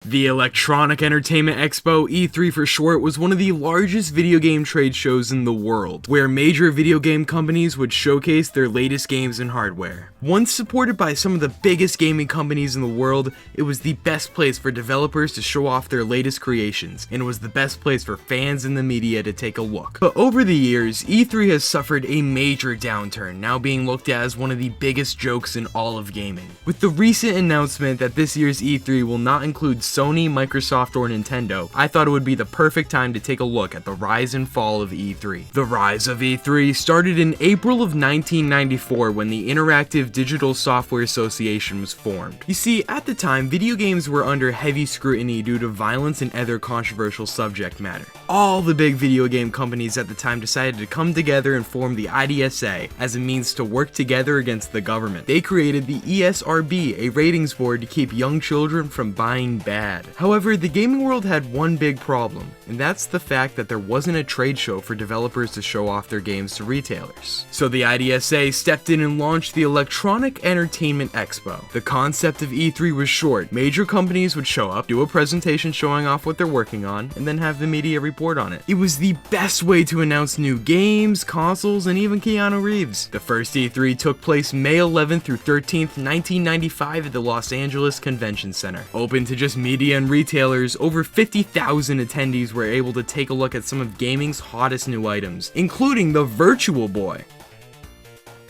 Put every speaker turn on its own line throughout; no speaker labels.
The Electronic Entertainment Expo, E3 for short, was one of the largest video game trade shows in the world, where major video game companies would showcase their latest games and hardware. Once supported by some of the biggest gaming companies in the world, it was the best place for developers to show off their latest creations, and it was the best place for fans and the media to take a look. But over the years, E3 has suffered a major downturn, now being looked at as one of the biggest jokes in all of gaming. With the recent announcement that this year's E3 will not include Sony, Microsoft, or Nintendo, I thought it would be the perfect time to take a look at the rise and fall of E3. The rise of E3 started in April of 1994 when the Interactive Digital Software Association was formed. You see, at the time, video games were under heavy scrutiny due to violence and other controversial subject matter. All the big video game companies at the time decided to come together and form the IDSA as a means to work together against the government. They created the ESRB, a ratings board to keep young children from buying bad. However, the gaming world had one big problem, and that's the fact that there wasn't a trade show for developers to show off their games to retailers. So the IDSA stepped in and launched the Electronic Entertainment Expo. The concept of E3 was short. Major companies would show up, do a presentation showing off what they're working on, and then have the media report on it. It was the best way to announce new games, consoles, and even Keanu Reeves. The first E3 took place May 11th through 13th, 1995 at the Los Angeles Convention Center. Open to just media and retailers, over 50,000 attendees were able to take a look at some of gaming's hottest new items, including the Virtual Boy.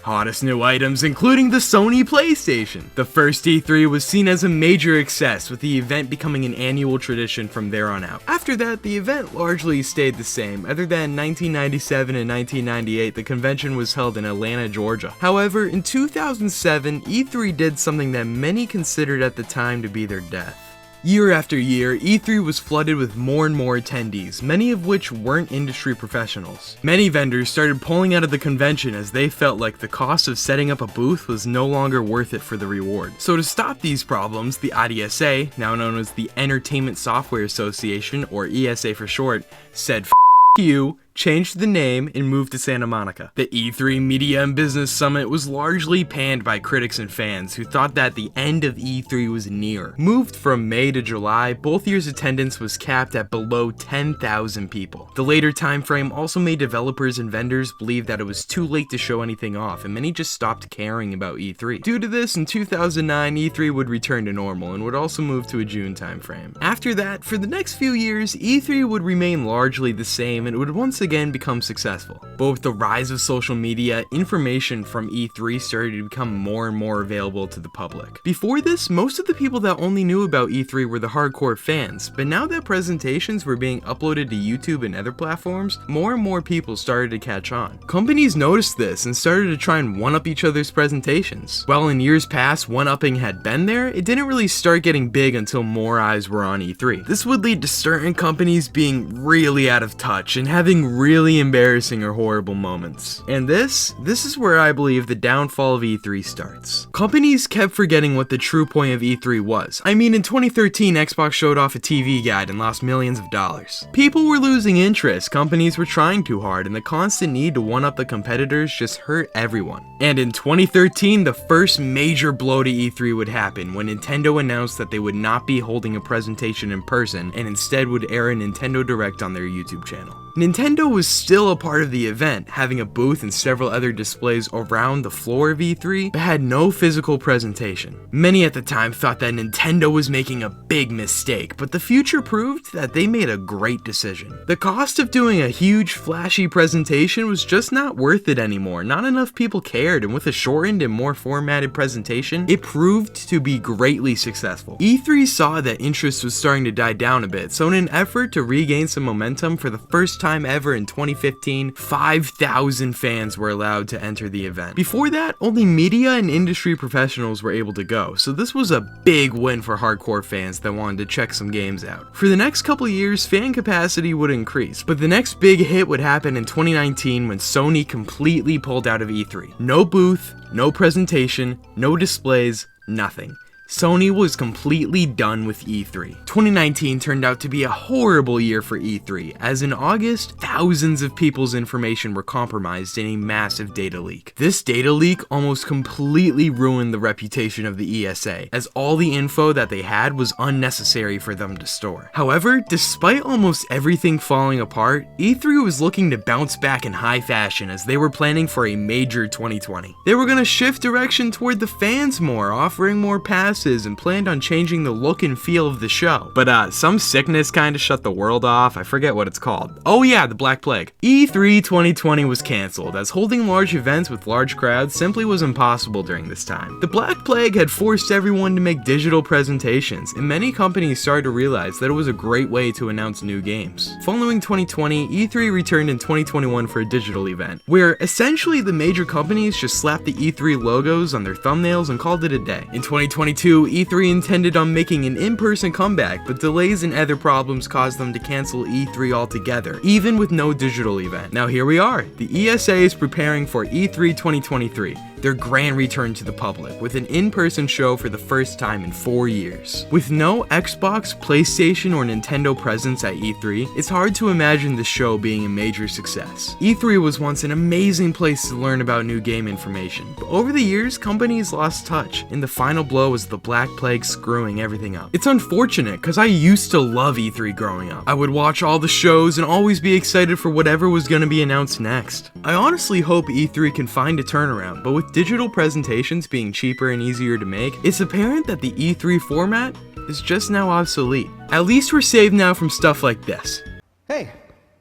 Hottest new items including the Sony PlayStation. The first E3 was seen as a major success, with the event becoming an annual tradition from there on out. After that, the event largely stayed the same. Other than 1997 and 1998, the convention was held in Atlanta, Georgia. However, in 2007, E3 did something that many considered at the time to be their death. Year after year, E3 was flooded with more and more attendees, many of which weren't industry professionals. Many vendors started pulling out of the convention as they felt like the cost of setting up a booth was no longer worth it for the reward. So to stop these problems, the IDSA, now known as the Entertainment Software Association, or ESA for short, said "F you," changed the name, and moved to Santa Monica. The E3 Media and Business Summit was largely panned by critics and fans who thought that the end of E3 was near. Moved from May to July, both years' attendance was capped at below 10,000 people. The later time frame also made developers and vendors believe that it was too late to show anything off, and many just stopped caring about E3. Due to this, in 2009, E3 would return to normal and would also move to a June time frame. After that, for the next few years, E3 would remain largely the same and would once again become successful. But with the rise of social media, information from E3 started to become more and more available to the public. Before this, most of the people that only knew about E3 were the hardcore fans, but now that presentations were being uploaded to YouTube and other platforms, more and more people started to catch on. Companies noticed this and started to try and one-up each other's presentations. While in years past, one-upping had been there, it didn't really start getting big until more eyes were on E3. This would lead to certain companies being really out of touch and having really embarrassing or horrible moments. And this is where I believe the downfall of E3 starts. Companies kept forgetting what the true point of E3 was. I mean, in 2013, Xbox showed off a TV guide and lost millions of dollars. People were losing interest, companies were trying too hard, and the constant need to one-up the competitors just hurt everyone. And in 2013, the first major blow to E3 would happen when Nintendo announced that they would not be holding a presentation in person and instead would air a Nintendo Direct on their YouTube channel. Nintendo was still a part of the event, having a booth and several other displays around the floor of E3, but had no physical presentation. Many at the time thought that Nintendo was making a big mistake, but the future proved that they made a great decision. The cost of doing a huge, flashy presentation was just not worth it anymore. Not enough people cared, and with a shortened and more formatted presentation, it proved to be greatly successful. E3 saw that interest was starting to die down a bit, so in an effort to regain some momentum, for the first time ever in 2015, 5,000 fans were allowed to enter the event. Before that, only media and industry professionals were able to go, so this was a big win for hardcore fans that wanted to check some games out. For the next couple years, fan capacity would increase, but the next big hit would happen in 2019 when Sony completely pulled out of E3. No booth, no presentation, no displays, nothing. Sony was completely done with E3. 2019 turned out to be a horrible year for E3, as in August, thousands of people's information were compromised in a massive data leak. This data leak almost completely ruined the reputation of the ESA, as all the info that they had was unnecessary for them to store. However, despite almost everything falling apart, E3 was looking to bounce back in high fashion as they were planning for a major 2020. They were going to shift direction toward the fans more, offering more passes, and planned on changing the look and feel of the show. But some sickness kinda shut the world off. I forget what it's called. Oh yeah, the Black Plague. E3 2020 was cancelled, as holding large events with large crowds simply was impossible during this time. The Black Plague had forced everyone to make digital presentations, and many companies started to realize that it was a great way to announce new games. Following 2020, E3 returned in 2021 for a digital event, where essentially the major companies just slapped the E3 logos on their thumbnails and called it a day. In 2022, E3 intended on making an in-person comeback, but delays and other problems caused them to cancel E3 altogether, even with no digital event. Now here we are. The ESA is preparing for E3 2023, their grand return to the public, with an in-person show for the first time in 4 years. With no Xbox, PlayStation, or Nintendo presence at E3, it's hard to imagine the show being a major success. E3 was once an amazing place to learn about new game information, but over the years, companies lost touch, and the final blow was the Black Plague screwing everything up. It's unfortunate, because I used to love E3 growing up. I would watch all the shows and always be excited for whatever was going to be announced next. I honestly hope E3 can find a turnaround, but with digital presentations being cheaper and easier to make, it's apparent that the E3 format is just now obsolete. At least we're saved now from stuff like this.
Hey,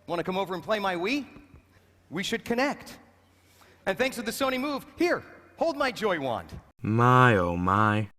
want to come over and play my Wii? We should connect. And thanks to the Sony Move, here, hold my Joy Wand.
My oh my.